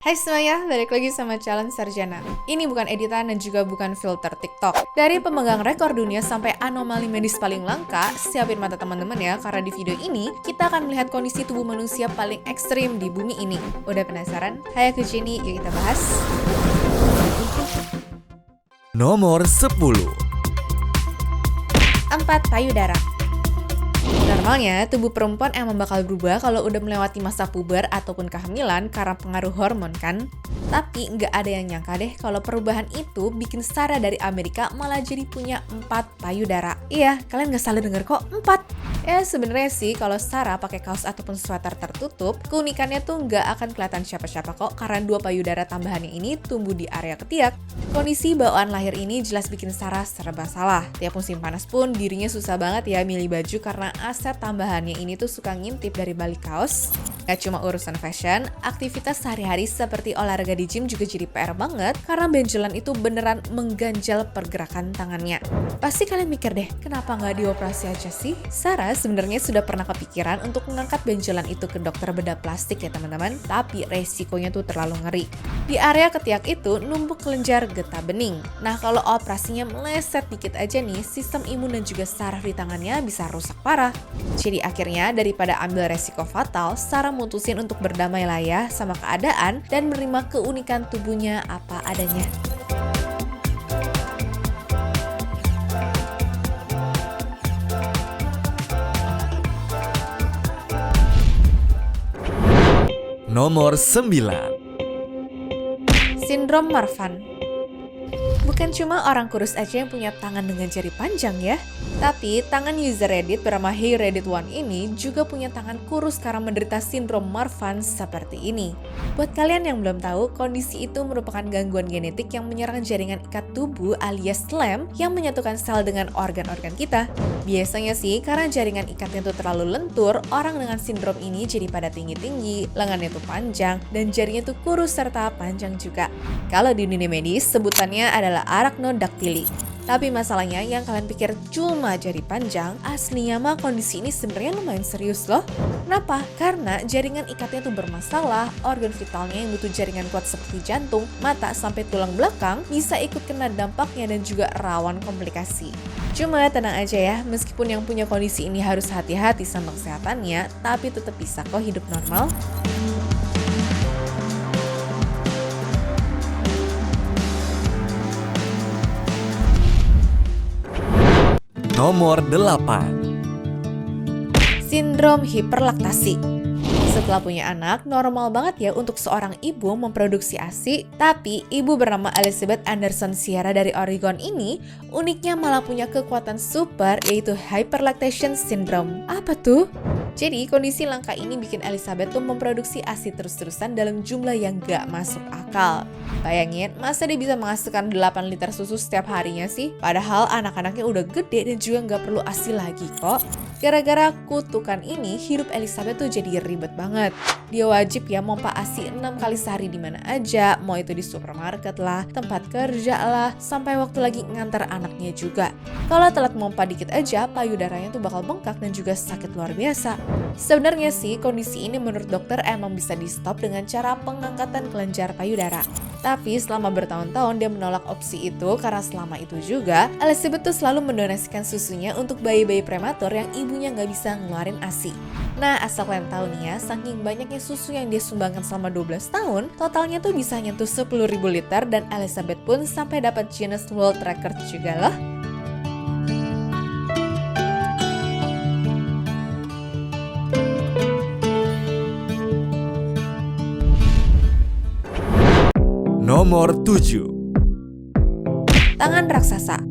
Hai semuanya, balik lagi sama Challenge Sarjana. Ini bukan editan dan juga bukan filter TikTok. Dari pemegang rekor dunia sampai anomali medis paling langka, siapin mata teman-teman ya, karena di video ini kita akan melihat kondisi tubuh manusia paling ekstrim di bumi ini. Udah penasaran? Hai aku Jenny, yuk kita bahas. Nomor 10. 4. Payudara. Normalnya, tubuh perempuan emang bakal berubah kalau udah melewati masa puber ataupun kehamilan karena pengaruh hormon kan? Tapi nggak ada yang nyangka deh kalau perubahan itu bikin Sarah dari Amerika malah jadi punya 4 payudara. Iya, kalian nggak salah denger kok, 4. Ya sebenarnya sih kalau Sarah pakai kaos ataupun sweater tertutup, keunikannya tuh nggak akan kelihatan siapa-siapa kok karena 2 payudara tambahannya ini tumbuh di area ketiak. Kondisi bawaan lahir ini jelas bikin Sarah serba salah. Tiap musim panas pun dirinya susah banget ya milih baju karena aset tambahannya ini tuh suka ngintip dari balik kaos. Gak cuma urusan fashion, aktivitas sehari-hari seperti olahraga di gym juga jadi PR banget karena benjolan itu beneran mengganjal pergerakan tangannya. Pasti kalian mikir deh, kenapa nggak dioperasi aja sih? Sarah sebenarnya sudah pernah kepikiran untuk mengangkat benjolan itu ke dokter bedah plastik ya teman-teman, tapi resikonya tuh terlalu ngeri. Di area ketiak itu numpuk kelenjar getah bening. Nah kalau operasinya meleset dikit aja nih, sistem imun dan juga saraf di tangannya bisa rusak parah. Jadi akhirnya daripada ambil resiko fatal, Sarah mutusin untuk berdamai lah ya sama keadaan dan menerima keunikan tubuhnya apa adanya. Nomor 9. Sindrom Marfan. Bukan cuma orang kurus aja yang punya tangan dengan jari panjang ya, tapi tangan user Reddit bernama HeyReddit1 ini juga punya tangan kurus karena menderita sindrom Marfan seperti ini. Buat kalian yang belum tahu, kondisi itu merupakan gangguan genetik yang menyerang jaringan ikat tubuh alias slam yang menyatukan sel dengan organ-organ kita. Biasanya sih karena jaringan ikatnya tuh terlalu lentur, orang dengan sindrom ini jadi pada tinggi-tinggi, lengannya tuh panjang, dan jarinya tuh kurus serta panjang juga. Kalau di dunia medis, sebutannya adalah arachnodactyly. Tapi masalahnya yang kalian pikir cuma jari panjang, aslinya mah kondisi ini sebenarnya lumayan serius loh. Kenapa? Karena jaringan ikatnya tuh bermasalah, organ vitalnya yang butuh jaringan kuat seperti jantung, mata sampai tulang belakang bisa ikut kena dampaknya dan juga rawan komplikasi. Cuma tenang aja ya, meskipun yang punya kondisi ini harus hati-hati sama kesehatannya, tapi tetap bisa kok hidup normal. Nomor 8. Sindrom hiperlaktasi. Setelah punya anak, normal banget ya untuk seorang ibu memproduksi ASI, tapi ibu bernama Elizabeth Anderson Sierra dari Oregon ini uniknya malah punya kekuatan super yaitu hyperlactation syndrome. Apa tuh? Jadi kondisi langka ini bikin Elizabeth tuh memproduksi ASI terus-terusan dalam jumlah yang gak masuk akal. Bayangin, masa dia bisa menghasilkan 8 liter susu setiap harinya sih? Padahal anak-anaknya udah gede dan juga gak perlu ASI lagi kok. Gara-gara kutukan ini, hidup Elizabeth tuh jadi ribet banget. Dia wajib ya mompa ASI 6 kali sehari di mana aja, mau itu di supermarket lah, tempat kerja lah, sampai waktu lagi ngantar anaknya juga. Kalau telat mompa dikit aja, payudaranya tuh bakal bengkak dan juga sakit luar biasa. Sebenarnya sih kondisi ini menurut dokter emang bisa di stop dengan cara pengangkatan kelenjar payudara. Tapi selama bertahun-tahun dia menolak opsi itu karena selama itu juga Elizabeth tuh selalu mendonasikan susunya untuk bayi-bayi prematur yang ibunya nggak bisa ngeluarin ASI. Nah asal kalian tahu nih ya, saking banyaknya susu yang dia sumbangkan selama 12 tahun, totalnya tuh bisa nyentuh 10.000 liter dan Elizabeth pun sampai dapat Guinness World Record juga loh. Nomor 7. Tangan raksasa.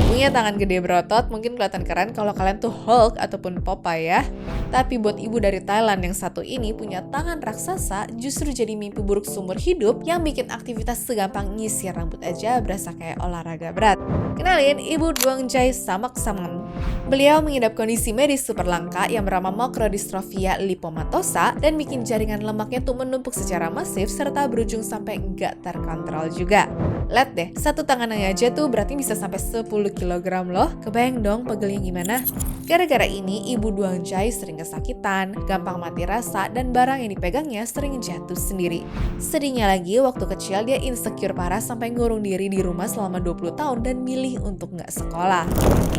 Punya tangan gede berotot mungkin kelihatan keren kalau kalian tuh Hulk ataupun Popeye ya. Tapi buat ibu dari Thailand yang satu ini punya tangan raksasa justru jadi mimpi buruk seumur hidup yang bikin aktivitas segampang nyisir rambut aja berasa kayak olahraga berat. Kenalin Ibu Duangjay Samaksaman. Beliau mengidap kondisi medis super langka yang bernama makrodystrophia lipomatosa dan bikin jaringan lemaknya tuh menumpuk secara masif serta berujung sampai nggak terkontrol juga. Lihat deh, satu tangannya aja tuh berarti bisa sampai 10 kg loh. Kebayang dong pegelnya gimana? Gara-gara ini, Ibu Duang Jai sering kesakitan, gampang mati rasa, dan barang yang dipegangnya sering jatuh sendiri. Sedihnya lagi, waktu kecil dia insecure parah sampai ngurung diri di rumah selama 20 tahun dan milih untuk nggak sekolah.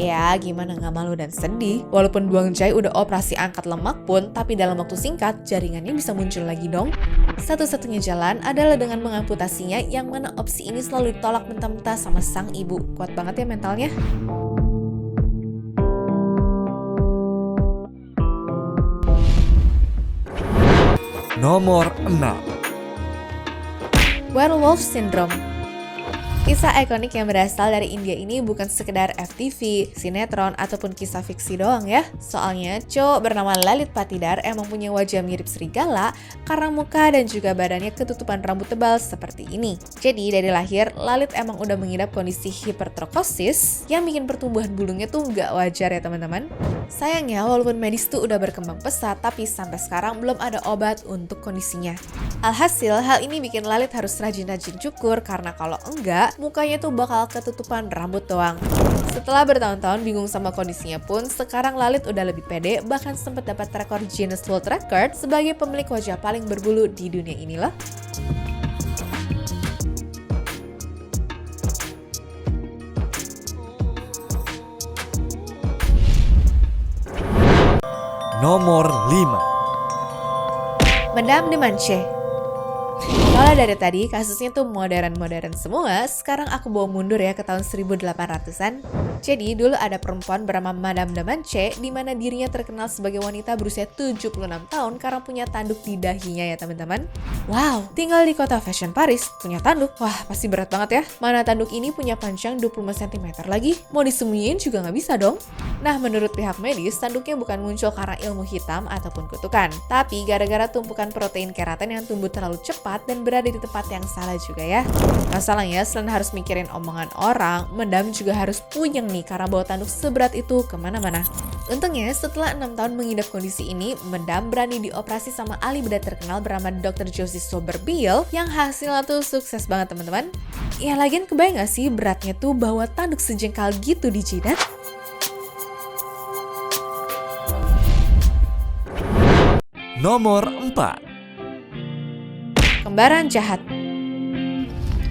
Ya, gimana nggak malu dan sedih? Walaupun Duang Jai udah operasi angkat lemak pun, tapi dalam waktu singkat, jaringannya bisa muncul lagi dong. Satu-satunya jalan adalah dengan mengamputasinya, yang mana opsi ini selalu ditolak mentah-mentah sama sang ibu. Kuat banget ya mentalnya. Nomor 6. Werewolf Syndrome. Kisah ikonik yang berasal dari India ini bukan sekedar FTV, sinetron, ataupun kisah fiksi doang ya. Soalnya cowok bernama Lalit Patidar emang punya wajah mirip serigala karena muka dan juga badannya ketutupan rambut tebal seperti ini. Jadi dari lahir, Lalit emang udah mengidap kondisi hipertrokosis yang bikin pertumbuhan bulunya tuh nggak wajar ya teman-teman. Sayangnya walaupun medis tuh udah berkembang pesat, tapi sampai sekarang belum ada obat untuk kondisinya. Alhasil, hal ini bikin Lalit harus rajin-rajin cukur karena kalau enggak, mukanya tuh bakal ketutupan rambut doang. Setelah bertahun-tahun bingung sama kondisinya pun, sekarang Lalit udah lebih pede, bahkan sempat dapat rekor Guinness World Record sebagai pemilik wajah paling berbulu di dunia ini loh. Nomor 5. Madame de Manche. Kalau dari tadi kasusnya tuh modern-modern semua, sekarang aku bawa mundur ya ke tahun 1800-an. Jadi dulu ada perempuan bernama Madame de Manche, di mana dirinya terkenal sebagai wanita berusia 76 tahun karena punya tanduk di dahinya ya teman-teman. Wow, tinggal di kota fashion Paris, punya tanduk, wah pasti berat banget ya. Mana tanduk ini punya panjang 25 cm lagi, mau disembunyiin juga nggak bisa dong. Nah menurut pihak medis, tanduknya bukan muncul karena ilmu hitam ataupun kutukan, tapi gara-gara tumpukan protein keratin yang tumbuh terlalu cepat dan berada di tempat yang salah juga ya. Masalahnya selain harus mikirin omongan orang, Madame juga harus puyeng nih karena bawa tanduk seberat itu kemana-mana. Untungnya setelah 6 tahun mengidap kondisi ini, Madame berani dioperasi sama ahli bedah terkenal bernama Dr. Josie Soberbiel yang hasilnya tuh sukses banget teman-teman. Ya lagian kebayang gak sih beratnya tuh bawa tanduk sejengkal gitu di jidat? Nomor 4. Kembaran jahat.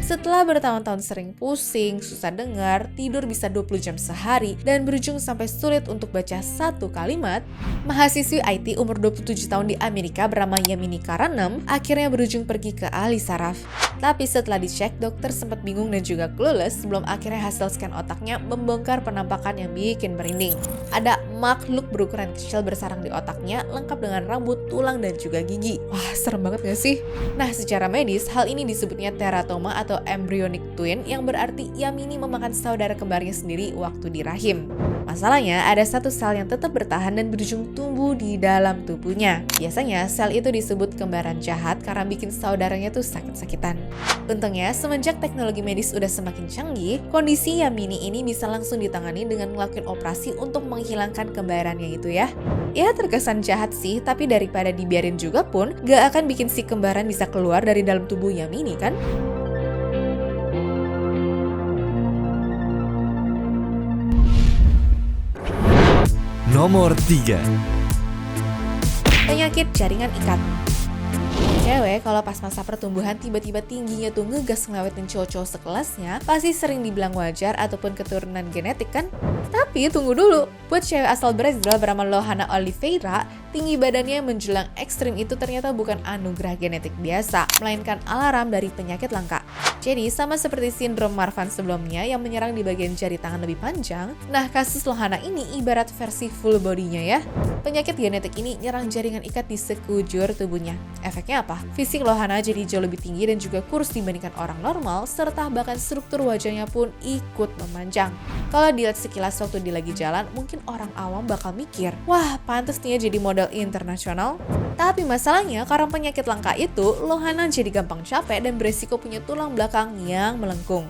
Setelah bertahun-tahun sering pusing, susah dengar, tidur bisa 20 jam sehari, dan berujung sampai sulit untuk baca satu kalimat, mahasiswi IT umur 27 tahun di Amerika bernama Yamini Karanam akhirnya berujung pergi ke ahli saraf. Tapi setelah dicek, dokter sempat bingung dan juga clueless sebelum akhirnya hasil scan otaknya membongkar penampakan yang bikin merinding. Ada makhluk berukuran kecil bersarang di otaknya, lengkap dengan rambut, tulang, dan juga gigi. Wah, serem banget gak sih? Nah, secara medis, hal ini disebutnya teratoma atau embryonic twin, yang berarti Yamini memakan saudara kembarnya sendiri waktu di rahim. Masalahnya, ada satu sel yang tetap bertahan dan berujung tumbuh di dalam tubuhnya. Biasanya, sel itu disebut kembaran jahat karena bikin saudaranya tuh sakit-sakitan. Untungnya, semenjak teknologi medis udah semakin canggih, kondisi Yamini ini bisa langsung ditangani dengan ngelakuin operasi untuk menghilangkan kembarannya itu ya. Ya terkesan jahat sih, tapi daripada dibiarin juga pun, gak akan bikin si kembaran bisa keluar dari dalam tubuh Yamini kan? Nomor 3. Penyakit jaringan ikat. Cewek kalau pas masa pertumbuhan tiba-tiba tingginya tuh ngegas ngelewatin cowok-cowok sekelasnya, pasti sering dibilang wajar ataupun keturunan genetik kan? Tapi tunggu dulu, buat cewek asal Brazil bernama Lohana Oliveira, tinggi badannya yang menjulang ekstrim itu ternyata bukan anugerah genetik biasa, melainkan alarm dari penyakit langka. Jadi sama seperti sindrom Marfan sebelumnya yang menyerang di bagian jari tangan lebih panjang, nah kasus Lohana ini ibarat versi full body-nya ya. Penyakit genetik ini nyerang jaringan ikat di sekujur tubuhnya. Efeknya apa? Fisik Lohana jadi jauh lebih tinggi dan juga kurus dibandingkan orang normal, serta bahkan struktur wajahnya pun ikut memanjang. Kalau dilihat sekilas waktu dia lagi jalan, mungkin orang awam bakal mikir, wah pantes nih jadi model internasional. Tapi masalahnya karena penyakit langka itu, Lohana jadi gampang capek dan beresiko punya tulang belakang yang melengkung.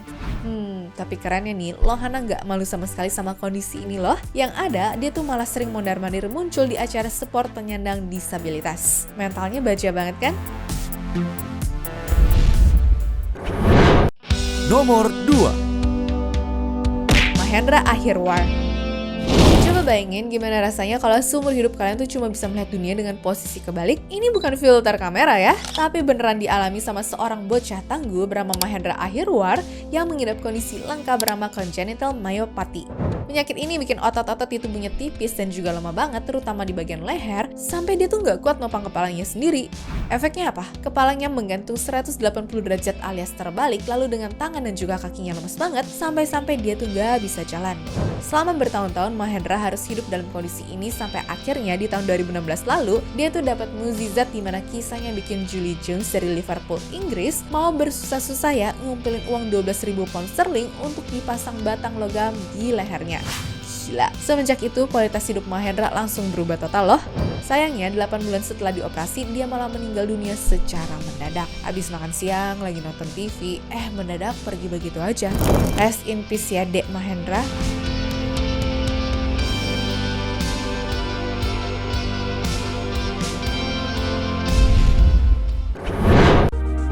Tapi kerennya nih, Lohana nggak malu sama sekali sama kondisi ini loh. Yang ada, dia tuh malah sering mondar-mandir muncul di acara sport penyandang disabilitas. Mentalnya baja banget kan? Nomor 2. Mahendra Akhirwar. Coba bayangin gimana rasanya kalau seumur hidup kalian tuh cuma bisa melihat dunia dengan posisi kebalik. Ini bukan filter kamera ya, tapi beneran dialami sama seorang bocah tangguh bernama Mahendra Akhirwar yang mengidap kondisi langka bernama congenital myopathy. Penyakit ini bikin otot-otot di tubuhnya tipis dan juga lemah banget, terutama di bagian leher, sampai dia tuh nggak kuat nopang kepalanya sendiri. Efeknya apa? Kepalanya menggantung 180 derajat alias terbalik, lalu dengan tangan dan juga kakinya lemes banget, sampai-sampai dia tuh nggak bisa jalan. Selama bertahun-tahun, Mahendra harus hidup dalam kondisi ini sampai akhirnya di tahun 2016 lalu, dia tuh dapat mukjizat di mana kisahnya bikin Julie Jones dari Liverpool, Inggris, mau bersusah-susah ya ngumpulin uang 12.000 pound sterling untuk dipasang batang logam di lehernya. Gila, semenjak itu kualitas hidup Mahendra langsung berubah total loh. Sayangnya 8 bulan setelah dioperasi, dia malah meninggal dunia secara mendadak. Abis makan siang, lagi nonton TV, mendadak pergi begitu aja. Rest in peace ya Dek Mahendra.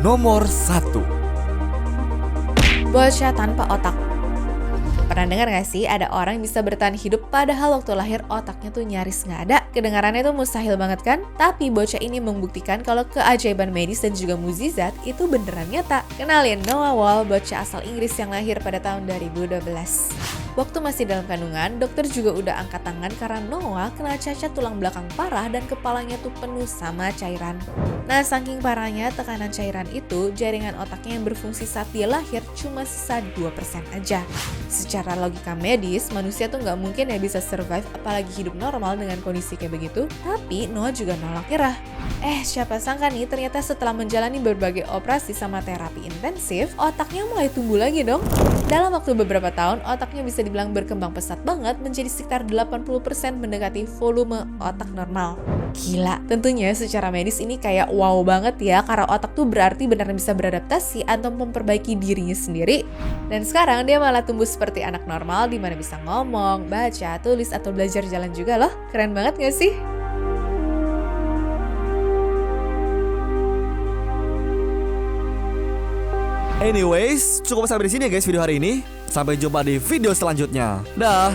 Nomor 1. Bocah tanpa otak. Pernah dengar gak sih ada orang yang bisa bertahan hidup padahal waktu lahir otaknya tuh nyaris nggak ada? Kedengarannya tuh mustahil banget kan? Tapi bocah ini membuktikan kalau keajaiban medis dan juga mukjizat itu beneran nyata. Kenalin Noah Wall, bocah asal Inggris yang lahir pada tahun 2012. Waktu masih dalam kandungan, dokter juga udah angkat tangan karena Noah kena cacat tulang belakang parah dan kepalanya tuh penuh sama cairan. Nah, saking parahnya tekanan cairan itu, jaringan otaknya yang berfungsi saat dia lahir cuma sisa 2% aja. Secara logika medis, manusia tuh nggak mungkin ya bisa survive apalagi hidup normal dengan kondisi kayak begitu. Tapi Noah juga nolak nyerah. Siapa sangka nih ternyata setelah menjalani berbagai operasi sama terapi intensif, otaknya mulai tumbuh lagi dong. Dalam waktu beberapa tahun, otaknya bisa dibilang berkembang pesat banget menjadi sekitar 80% mendekati volume otak normal. Gila, tentunya secara medis ini kayak wow banget ya, karena otak tuh berarti benar-benar bisa beradaptasi atau memperbaiki dirinya sendiri. Dan sekarang dia malah tumbuh seperti anak normal di mana bisa ngomong, baca, tulis, atau belajar jalan juga loh. Keren banget gak sih? Anyways, cukup sampai di sini ya guys video hari ini. Sampai jumpa di video selanjutnya. Dah.